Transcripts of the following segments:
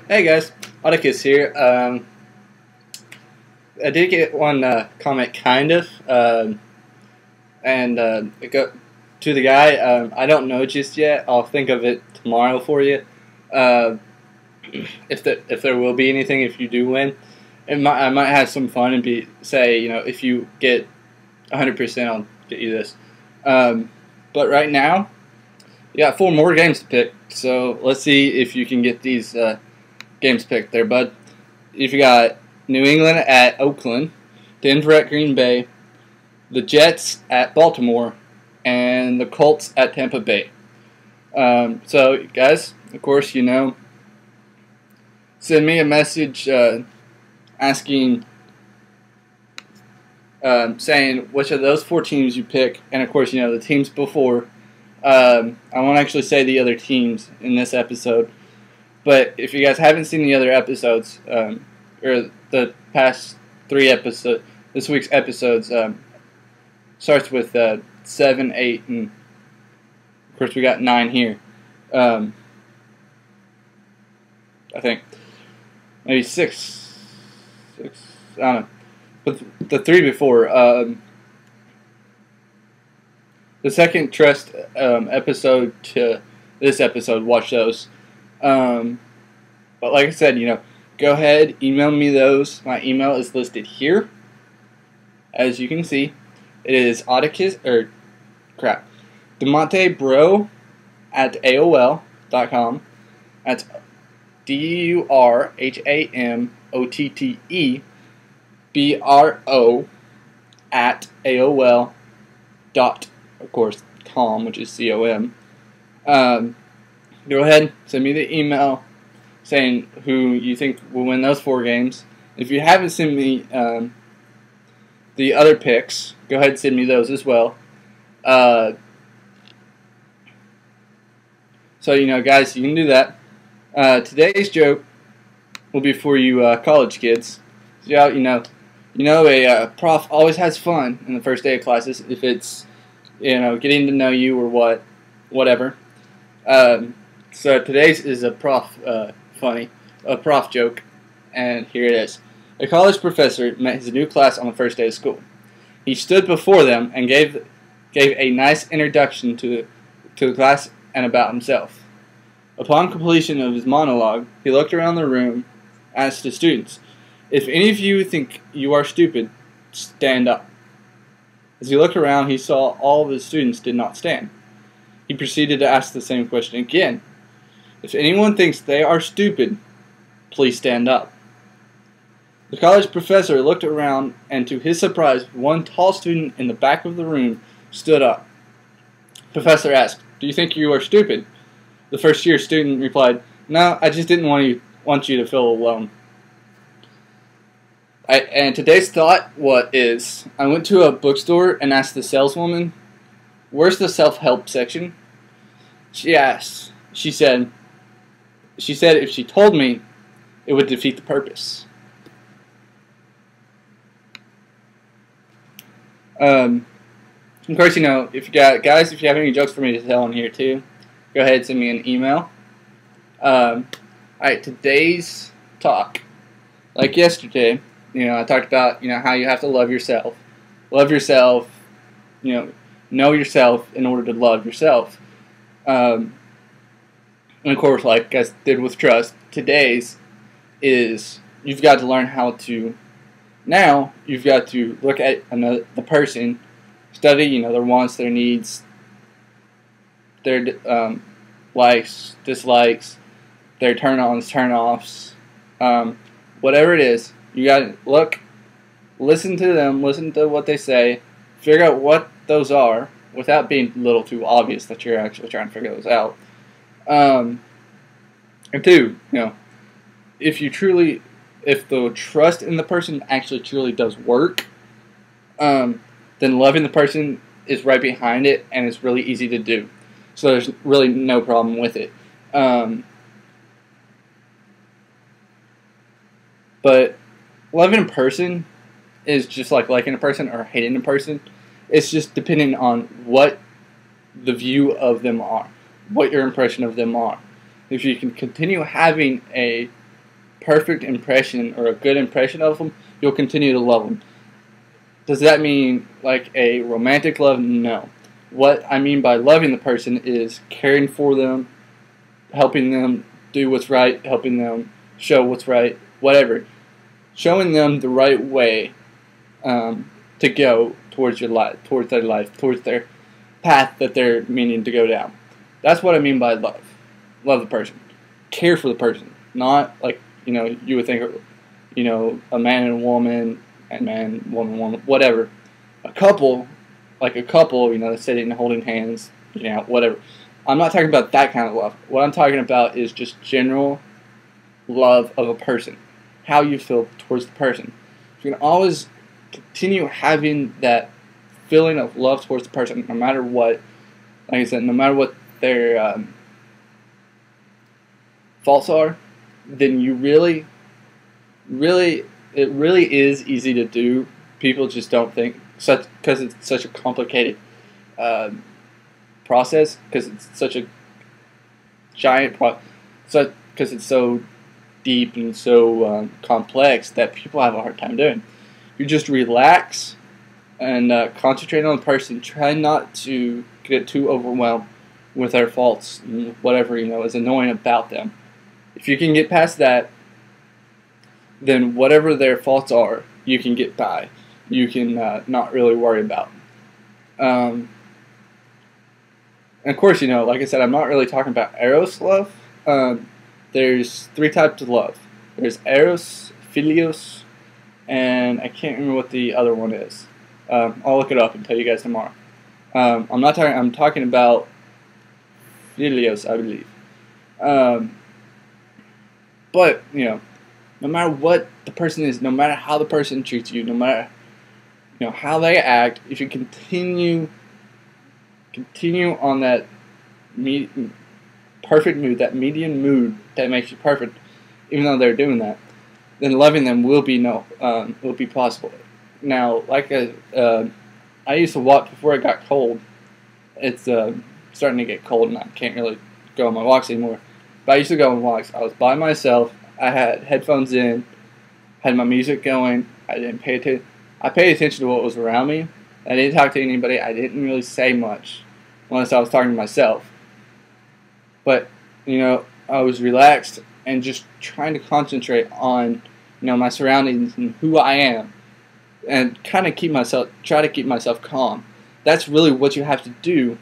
Hey guys, Otticus here. I did get one comment, kind of, and it go to the guy. I don't know just yet. I'll think of it tomorrow for you. Uh, if there will be anything, if you do win, I might have some fun and say, if you get 100%, I'll get you this. But right now, you got 4 more games to pick. So let's see if you can get these games picked there, bud. If you got New England at Oakland, Denver at Green Bay, the Jets at Baltimore, and the Colts at Tampa Bay. So guys, of course, send me a message asking, saying which of those 4 teams you pick, and of course, the teams before. I won't actually say the other teams in this episode, but if you guys haven't seen the other episodes, or the past 3 episodes, this week's episodes starts with 7, 8, and of course we got 9 here. I think maybe 6, I don't know, but the 3 before. The second Trust episode to this episode, watch those. But like I said, go ahead, email me those. My email is listed here. As you can see, it is Otticus, durhamotte@AOL.com. That's Durhamottebro@AOL.com. Of course, com, which is COM. Go ahead, send me the email saying who you think will win those 4 games. If you haven't sent me the other picks, go ahead and send me those as well. So guys, you can do that. Today's joke will be for you college kids. So, a prof always has fun in the first day of classes if it's getting to know you or whatever. So today's is a prof prof joke, and here it is. A college professor met his new class on the first day of school. He stood before them and gave a nice introduction to the class and about himself. Upon completion of his monologue, he looked around the room, asked the students, "If any of you think you are stupid, stand up." As he looked around, he saw all of his students did not stand. He proceeded to ask the same question again. "If anyone thinks they are stupid, please stand up." The college professor looked around, and to his surprise, one tall student in the back of the room stood up. Professor asked, "Do you think you are stupid?" The first-year student replied, "No, I just didn't want you to feel alone." And today's thought I went to a bookstore and asked the saleswoman, "Where's the self-help section?" She said if she told me, it would defeat the purpose. Of course, if you have any jokes for me to tell in here too, go ahead and send me an email. Alright, today's talk, like yesterday, I talked about, how you have to love yourself. Love yourself, know yourself in order to love yourself. And of course, like I did with trust, today's is you've got to learn how to, now you've got to look at the person, study, their wants, their needs, their likes, dislikes, their turn-ons, turn-offs, whatever it is. You gotta listen to them, listen to what they say, figure out what those are without being a little too obvious that you're actually trying to figure those out. And 2, if the trust in the person actually truly does work, then loving the person is right behind it, and it's really easy to do. So there's really no problem with it. But loving a person is just like liking a person or hating a person. It's just depending on what the view of them are, what your impression of them are. If you can continue having a perfect impression or a good impression of them, you'll continue to love them. Does that mean like a romantic love? No. What I mean by loving the person is caring for them, helping them do what's right, helping them show what's right, whatever. Showing them the right way to go towards your life, towards their path that they're meaning to go down. That's what I mean by love. Love the person. Care for the person. Not like, you would think, a man and a woman, and man, woman, whatever. A couple, sitting and holding hands, whatever. I'm not talking about that kind of love. What I'm talking about is just general love of a person. How you feel towards the person. You can always continue having that feeling of love towards the person, no matter what. Like I said, no matter what their faults are, then you really, it really is easy to do. People just don't think, because it's such a complicated process, because it's such a giant because it's so deep and so complex that people have a hard time doing. You just relax and concentrate on the person. Try not to get too overwhelmed with their faults and whatever is annoying about them. If you can get past that, then whatever their faults are, you can get by. You can not really worry about. And of course, like I said, I'm not really talking about Eros love. There's 3 types of love. There's Eros, Philios, and I can't remember what the other one is. I'll look it up and tell you guys tomorrow. I'm talking about Philios, I believe. But no matter what the person is, no matter how the person treats you, no matter how they act, if you continue on that perfect mood, that median mood that makes you perfect, even though they're doing that, then loving them will be possible. Now, like I used to walk before it got cold. It's starting to get cold, and I can't really go on my walks anymore. But I used to go on walks. I was by myself. I had headphones in, had my music going. I didn't pay attention. I paid attention to what was around me. I didn't talk to anybody. I didn't really say much unless I was talking to myself. But, I was relaxed and just trying to concentrate on, my surroundings and who I am, and try to keep myself calm. That's really what you have to do,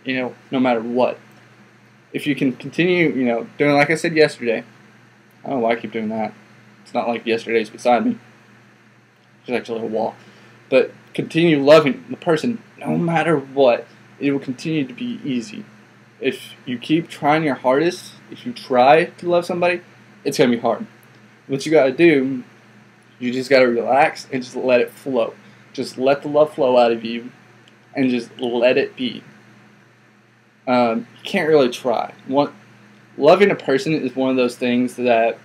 no matter what. If you can continue, doing like I said yesterday. I don't know why I keep doing that. It's not like yesterday's beside me. It's actually a wall. But continue loving the person no matter what. It will continue to be easy. If you keep trying your hardest, if you try to love somebody, it's going to be hard. What you got to do, you just got to relax and just let it flow. Just let the love flow out of you and just let it be. You can't really try. Loving a person is one of those things that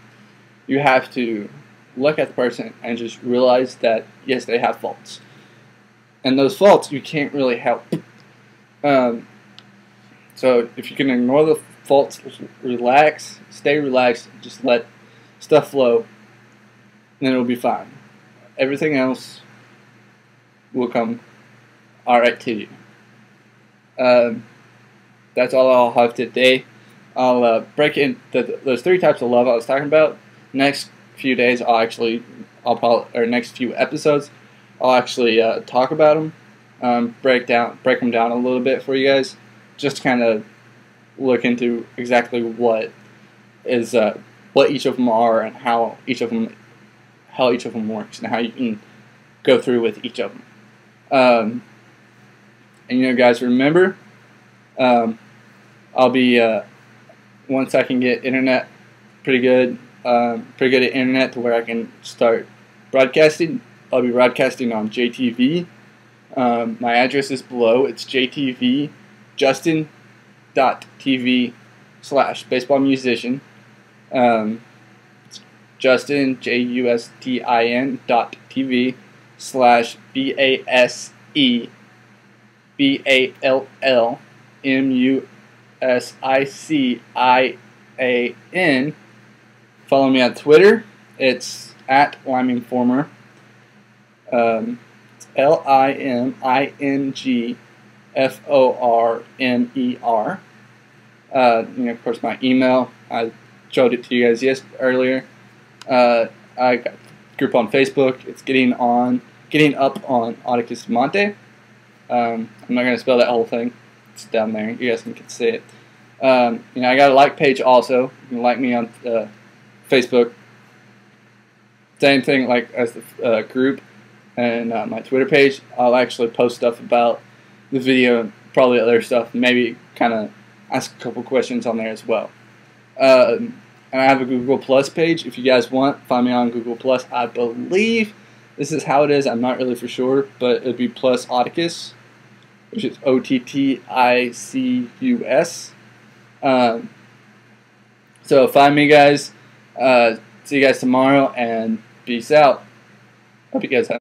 you have to look at the person and just realize that, yes, they have faults. And those faults you can't really help. So if you can ignore the faults, relax, stay relaxed, just let stuff flow, then it'll be fine. Everything else will come alright to you. That's all I'll have today. I'll break in those 3 types of love I was talking about. Next few days, next few episodes, I'll actually talk about them, break them down a little bit for you guys, just to kind of look into exactly what each of them are and how each of them works and how you can go through with each of them. And guys, remember, I'll be once I can get internet pretty good at internet to where I can start broadcasting. I'll be broadcasting on JTV. My address is below. It's JTV.Justin.TV/baseballmusician. It's Justin, JustinBaseballmusician Follow me on Twitter. It's at Limingformer. It's LIMINGFORMER. Of course, my email. I showed it to you guys earlier. I got a group on Facebook. It's getting up on Otticus Monte. I'm not going to spell that whole thing. It's down there. You guys can see it. I got a like page also. You can like me on Facebook. Same thing like as the group and my Twitter page. I'll actually post stuff about the video and probably other stuff. Maybe kind of ask a couple questions on there as well. And I have a Google Plus page. If you guys want, find me on Google Plus. I believe this is how it is. I'm not really for sure, but it'd be plus Otticus, which is OTTICUS. So find me, guys. See you guys tomorrow, and peace out. Hope you guys have